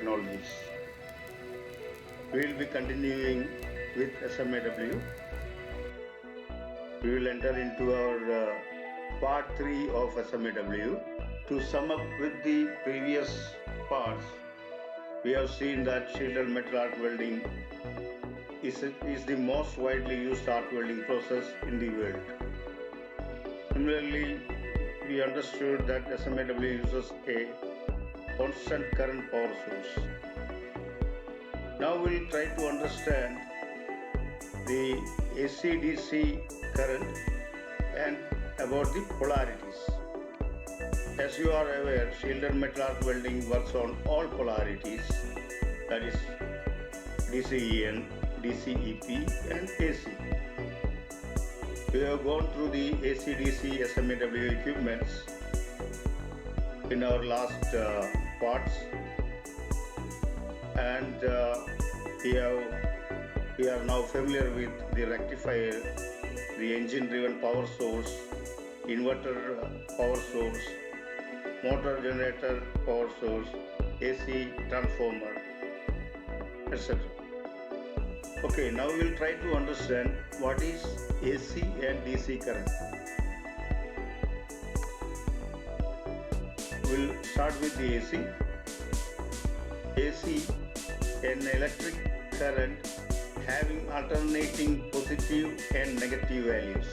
Technologies. We will be continuing with SMAW. We will enter into our part 3 of SMAW. To sum up with the previous parts, we have seen that shielded metal arc welding is the most widely used arc welding process in the world. Similarly, we understood that SMAW uses a constant current power source. Now we will try to understand the AC/DC current and about the polarities. As you are aware, shielded metal arc welding works on all polarities, that is DCEN, DCEP and AC. We have gone through the AC/DC SMAW equipments in our last parts, and we are now familiar with the rectifier, the engine driven power source, inverter power source, motor generator power source, AC transformer, etc. Okay, now we will try to understand what is AC and DC current. We will start with the AC. AC, an electric current having alternating positive and negative values.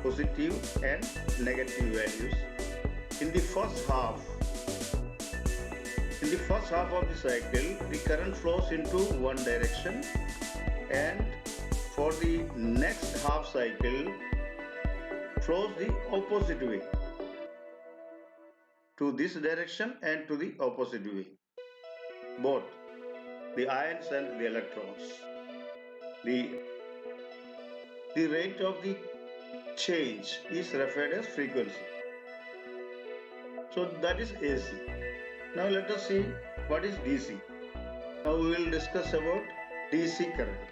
Positive and negative values. In the first half of the cycle, the current flows into one direction, and for the next half cycle flows the opposite way, to this direction and to the opposite way, both the ions and the electrons. The rate of the change is referred as frequency. So that is AC. Now let us see what is DC. Now we will discuss about DC current.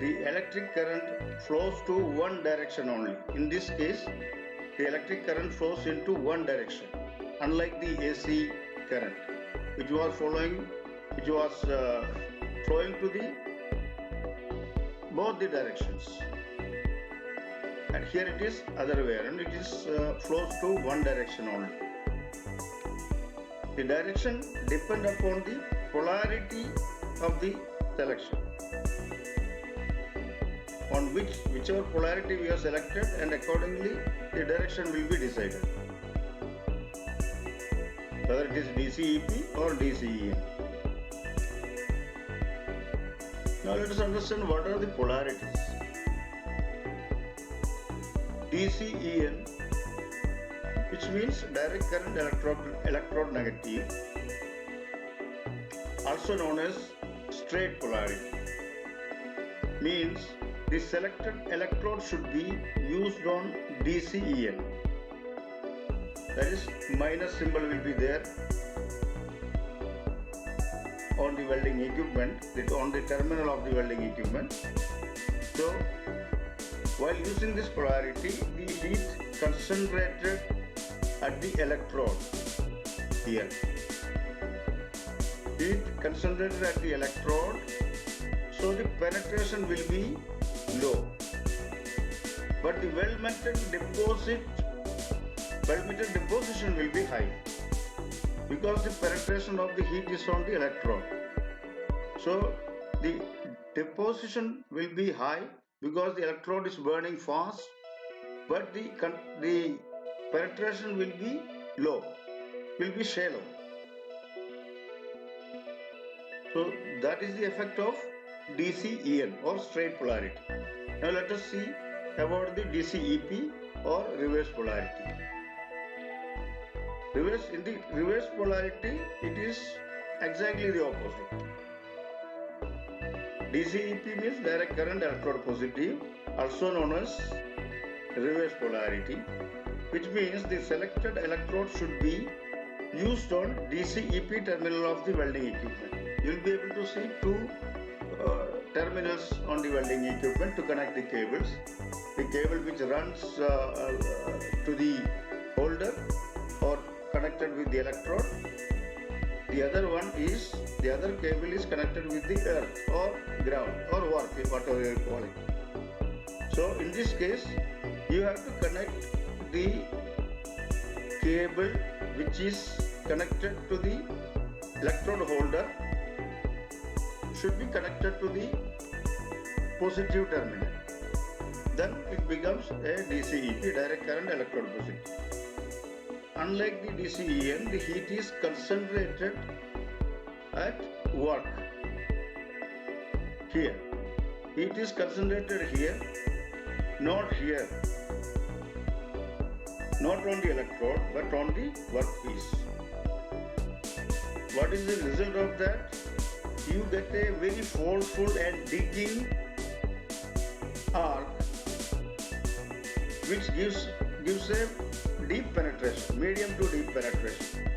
The electric current flows to one direction only. In this case, the electric current flows into one direction, unlike the AC current, which was flowing to the both the directions. And here it is other way around. It is flows to one direction only. The direction depends upon the polarity of the selection, on whichever polarity we have selected, and accordingly the direction will be decided, whether it is DCEP or DCEN. Now let us understand what are the polarities. DCEN, which means direct current electrode negative, also known as straight polarity, means the selected electrode should be used on DCEN. That is, minus symbol will be there on the welding equipment, on the terminal of the welding equipment. So while using this polarity, the heat concentrated at the electrode here. Heat concentrated at the electrode, so the penetration will be low. But the weld metal deposition will be high, because the penetration of the heat is on the electrode. So the deposition will be high because the electrode is burning fast, but the penetration will be low, will be shallow. So that is the effect of DCEN or straight polarity. Now let us see about the DCEP or reverse polarity. In the reverse polarity, it is exactly the opposite. DCEP means direct current electrode positive, also known as reverse polarity, which means the selected electrode should be used on DCEP terminal of the welding equipment. You will be able to see two terminals on the welding equipment to connect the cables. The cable which runs to the holder or connect connected with the electrode. The other cable is connected with the earth or ground or whatever you call it. So in this case, you have to connect the cable which is connected to the electrode holder should be connected to the positive terminal. Then it becomes a DCEP, direct current electrode positive. Unlike the DCEN, the heat is concentrated at work. Here. Heat is concentrated here, not here. Not on the electrode, but on the workpiece. What is the result of that? You get a very forceful and digging arc which gives a deep penetration, medium to deep penetration.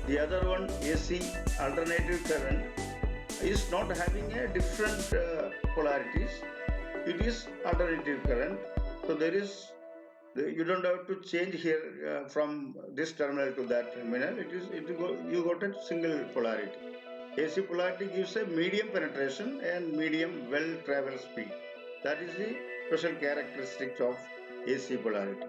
The other one, AC alternative current, is not having a different polarities. It is alternative current. So you don't have to change here from this terminal to that terminal. You got a single polarity. AC polarity gives a medium penetration and medium well travel speed. That is the special characteristic of AC polarity.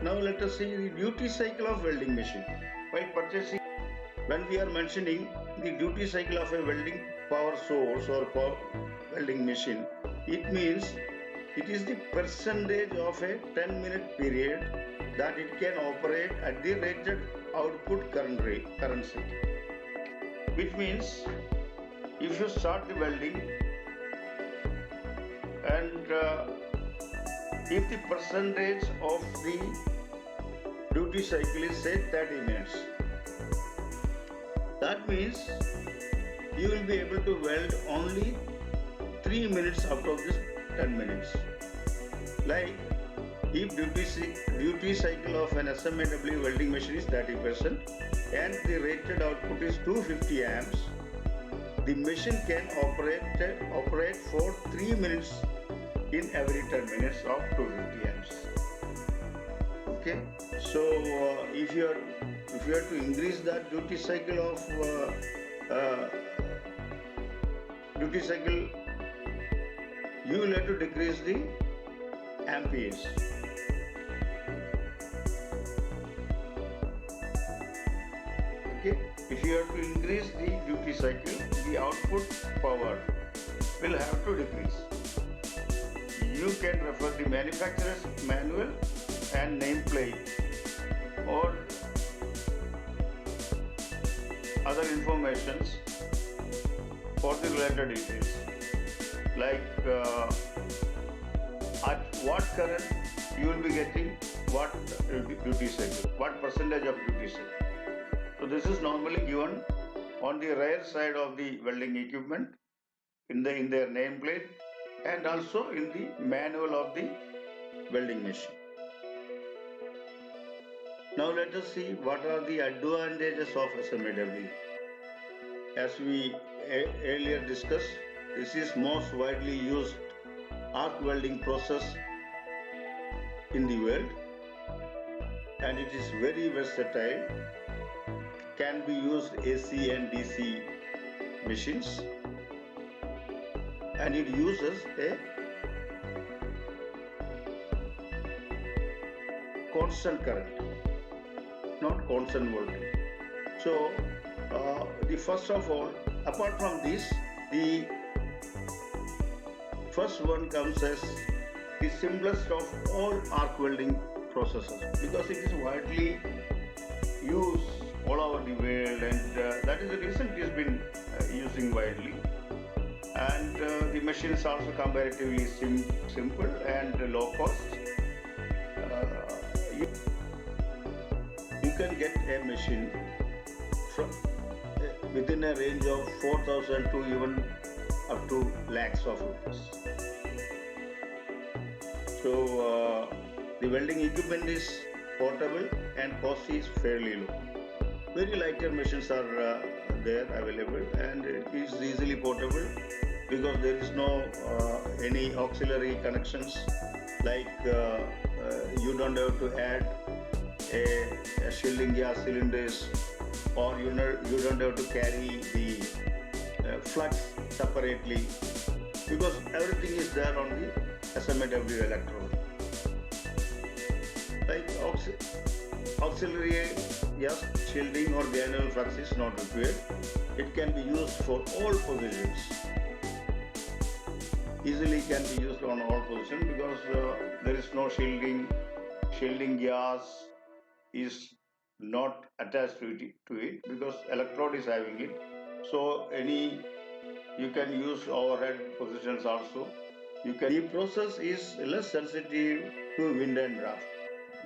Now let us see the duty cycle of welding machine. While purchasing, when we are mentioning the duty cycle of a welding power source or welding machine, it means it is the percentage of a 10-minute period that it can operate at the rated output current setting. Which means if you start the welding and if the percentage of the duty cycle is say 30 minutes, that means you will be able to weld only 3 minutes out of this 10 minutes. Like if duty cycle of an SMAW welding machine is 30% and the rated output is 250 amps, the machine can operate for 3 minutes in every 10 minutes of 250 amps. Okay, so if you have to increase that duty cycle of you will have to decrease the amperes. Okay, if you have to increase the duty cycle, the output power will have to decrease. You can refer the manufacturer's manual and nameplate or other informations for the related details, like at what current you will be getting what duty cycle, what percentage of duty cycle. So this is normally given on the rear side of the welding equipment in their nameplate and also in the manual of the welding machine. Now let us see what are the advantages of SMAW. As we earlier discussed, this is most widely used arc welding process in the world and it is very versatile, can be used AC and DC machines, and it uses a constant current, not constant voltage. So the first of all, apart from this, the first one comes as the simplest of all arc welding processes because it is widely used all over the world, and that is the reason it has been using widely. And the machine is also comparatively simple and low cost. You can get a machine from within a range of 4,000 to even up to lakhs of rupees. So the welding equipment is portable and cost is fairly low. Very lighter machines are there available and it is easily portable because there is no any auxiliary connections, like you don't have to add a shielding gas cylinders, or you don't have to carry the flux separately, because everything is there on the SMAW electrode. Like auxiliary gas shielding or granular flux is not required. It can be used for all positions. Easily can be used on all positions, because there is no shielding gas is not attached to it, because electrode is having it. So you can use overhead positions also. The process is less sensitive to wind and draft.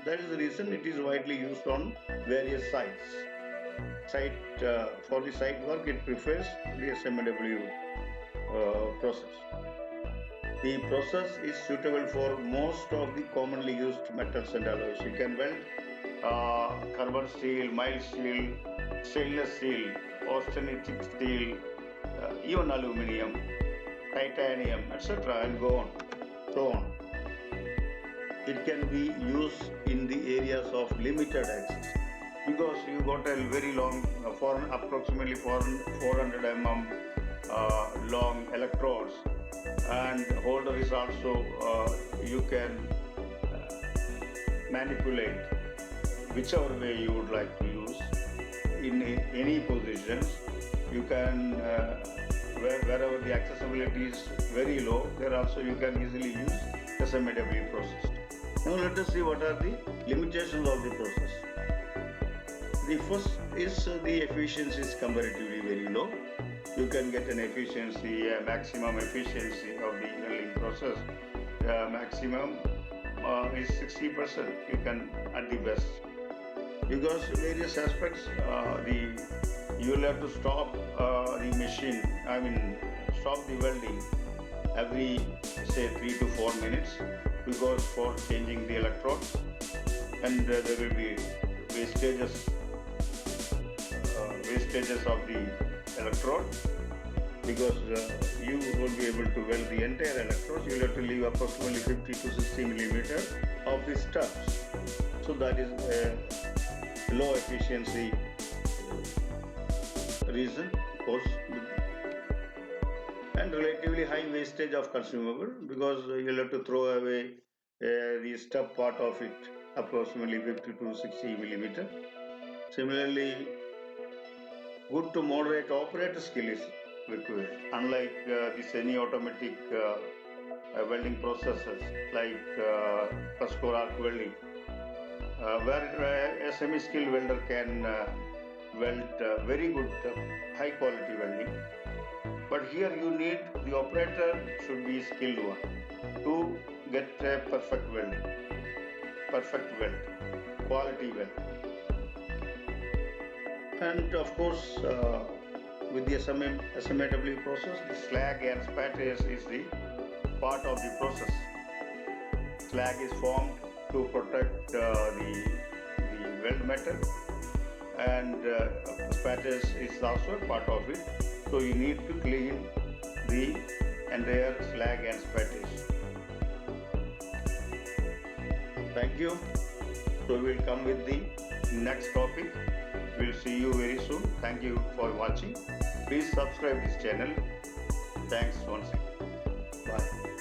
That is the reason it is widely used on various sites. For the site work, it prefers the SMAW process. The process is suitable for most of the commonly used metals and alloys. You can weld carbon steel, mild steel, stainless steel, austenitic steel, even aluminium, titanium, etc., and go on, so on. It can be used in the areas of limited access, because you got a very long, approximately 400 mm long electrodes, and holder is also you can manipulate whichever way you would like to use in any positions. You can wherever the accessibility is very low, there also you can easily use SMAW process. Now let us see what are the limitations of the process. The first is the efficiency is comparatively very low. You can get an efficiency, maximum efficiency of the welding process. Maximum is 60%. You can at the best, because various aspects, you will have to stop the machine. Stop the welding every say 3 to 4 minutes, because for changing the electrodes, and there will be wastages of the electrode, because you won't be able to weld the entire electrodes. You will have to leave approximately 50 to 60 millimeters of the stubs. So that is a low efficiency reason, of course, and relatively high wastage of consumable, because you'll have to throw away the stub part of it, approximately 50 to 60 millimeter. Similarly, good to moderate operator skill is required, unlike the semi-automatic welding processes like first core arc welding, where a semi-skilled welder can weld very good high quality welding. But here you need, the operator should be skilled one to get a perfect weld, quality weld. And of course, with the SMAW process, the slag and spatters is the part of the process. Slag is formed to protect the weld metal, and spatters is also a part of it. So you need to clean the entire slag and spatters. Thank you. So we will come with the next topic. We'll see you very soon. Thank you for watching. Please subscribe this channel. Thanks once again. Bye.